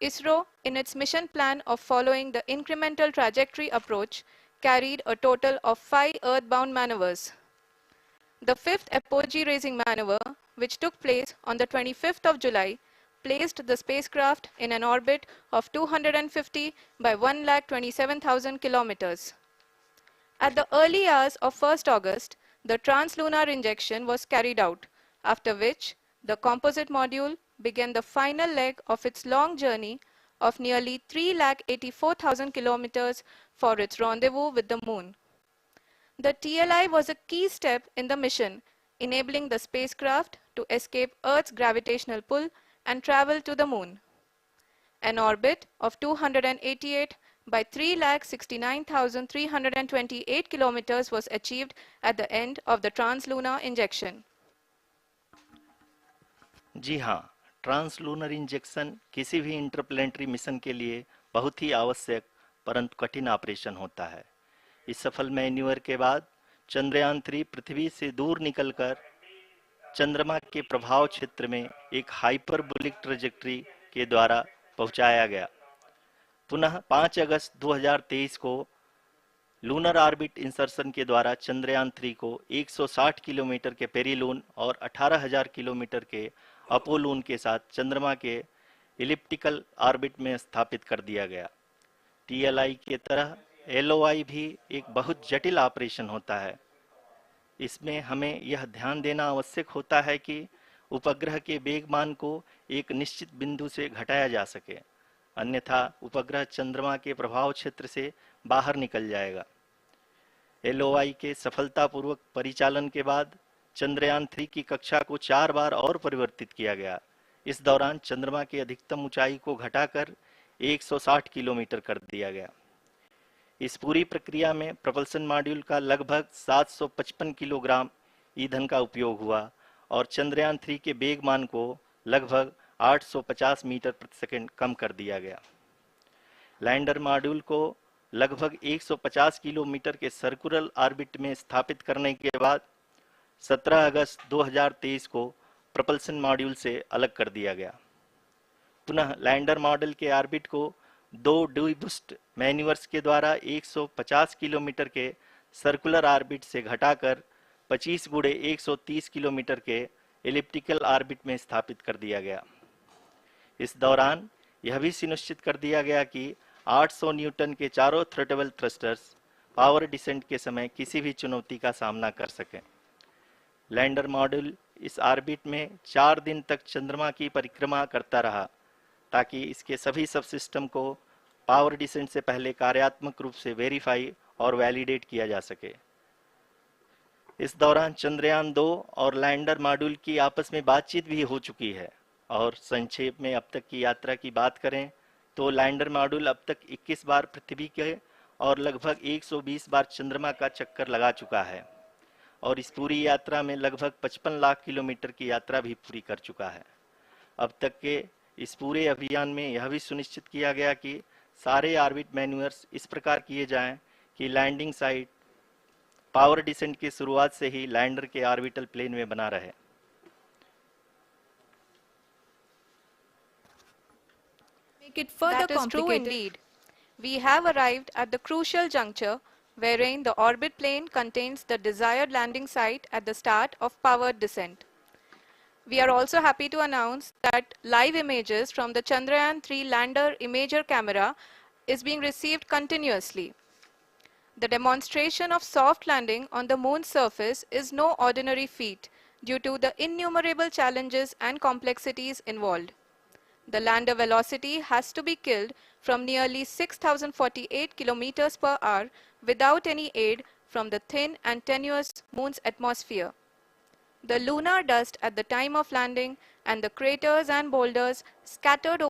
ISRO, in its mission plan of following the incremental trajectory approach, carried a total of 5 earthbound maneuvers. The fifth apogee raising maneuver, which took place on the 25th of July, placed the spacecraft in an orbit of 250 by 1,27,000 kilometers. At the early hours of 1st August, the translunar injection was carried out, after which the composite module began the final leg of its long journey of nearly 3,84,000 kilometers for its rendezvous with the Moon. The TLI was a key step in the mission, enabling the spacecraft to escape Earth's gravitational pull and travel to the Moon. An orbit of 288 by 3,69,328 kilometers was achieved at the end of the translunar injection. जी हाँ, translunar injection किसी भी interplanetary mission के लिए बहुत ही आवश्यक परंतु कठिन operation होता है। इस सफल मैन्यूवर के बाद चंद्रयान 3 पृथ्वी से दूर निकलकर चंद्रमा के प्रभाव क्षेत्र में एक हाइपरबोलिक ट्रेजेक्ट्री के द्वारा पहुंचाया गया। पुनः 5 अगस्त 2023 को लूनर ऑर्बिट इंसर्शन के द्वारा चंद्रयान 3 को 160 किलोमीटर के पेरीलून और 18,000 किलोमीटर के अपोलून के साथ चंद्रमा के इलिप्टिकल ऑर्बिट में स्थापित कर दिया गया। टीएलआई के तरह एलओआई भी एक बहुत जटिल ऑपरेशन होता है। इसमें हमें यह ध्यान देना आवश्यक होता है कि उपग्रह के वेगमान को एक निश्चित बिंदु से घटाया जा सके, अन्यथा उपग्रह चंद्रमा के प्रभाव क्षेत्र से बाहर निकल जाएगा। एलओआई के सफलतापूर्वक परिचालन के बाद चंद्रयान 3 की कक्षा को 4 बार और परिवर्तित किया गया। इस दौरान चंद्रमा की अधिकतम ऊंचाई को घटाकर 160 किलोमीटर कर दिया गया। इस पूरी प्रक्रिया में प्रपल्सन मॉड्यूल का लगभग 755 किलोग्राम ईंधन का उपयोग हुआ और चंद्रयान 3 के वेगमान को लगभग 850 मीटर प्रति सेकंड कम कर दिया गया। लैंडर मॉड्यूल को लगभग 150 किलोमीटर के सर्कुलर ऑर्बिट में स्थापित करने के बाद 17 अगस्त 2023 को प्रपल्सन मॉड्यूल से अलग कर दिया गया। पुनः लैंडर मॉडल के ऑर्बिट को 2 डीबूस्ट मैन्यूवर्स के द्वारा 150 किलोमीटर के सर्कुलर ऑर्बिट से घटाकर 25 गुणे 130 किलोमीटर के एलिप्टिकल ऑर्बिट में स्थापित कर दिया गया। इस दौरान यह भी सुनिश्चित कर दिया गया कि 800 न्यूटन के चारों थ्रोटेबल थ्रस्टर्स पावर डिसेंट के समय किसी भी चुनौती का सामना कर सकें। लैंडर मॉड्यूल इस ऑर्बिट में 4 दिन तक चंद्रमा की परिक्रमा करता रहा ताकि इसके सभी सब सिस्टम को पावर डिसेंट से पहले कार्यात्मक रूप से वेरीफाई और वैलिडेट किया जा सके। इस दौरान चंद्रयान 2 और लैंडर मॉड्यूल की आपस में बातचीत भी हो चुकी है। और संक्षेप में अब तक की यात्रा की बात करें तो लैंडर मॉड्यूल अब तक 21 बार पृथ्वी के और लगभग 120 बार चंद्रमा का चक्कर लगा चुका है और इस पूरी यात्रा में लगभग 55 लाख किलोमीटर की यात्रा भी पूरी कर चुका है। अब तक के इस पूरे अभियान में यह भी सुनिश्चित किया गया कि सारे ऑर्बिट मैन्यूवर्स इस प्रकार किए जाएं कि लैंडिंग साइट पावर डिसेंट की शुरुआत से ही लैंडर के ऑर्बिटल प्लेन में बना रहे। Make it further complicated. That is true indeed. We have arrived at the crucial juncture wherein the orbit plane contains the desired landing site at the start of powered descent. We are also happy to announce that live images from the Chandrayaan 3 lander imager camera is being received continuously. The demonstration of soft landing on the moon's surface is no ordinary feat due to the innumerable challenges and complexities involved. The lander velocity has to be killed from nearly 6,048 kilometers per hour without any aid from the thin and tenuous moon's atmosphere. The lunar dust at the time of landing and the craters and boulders scattered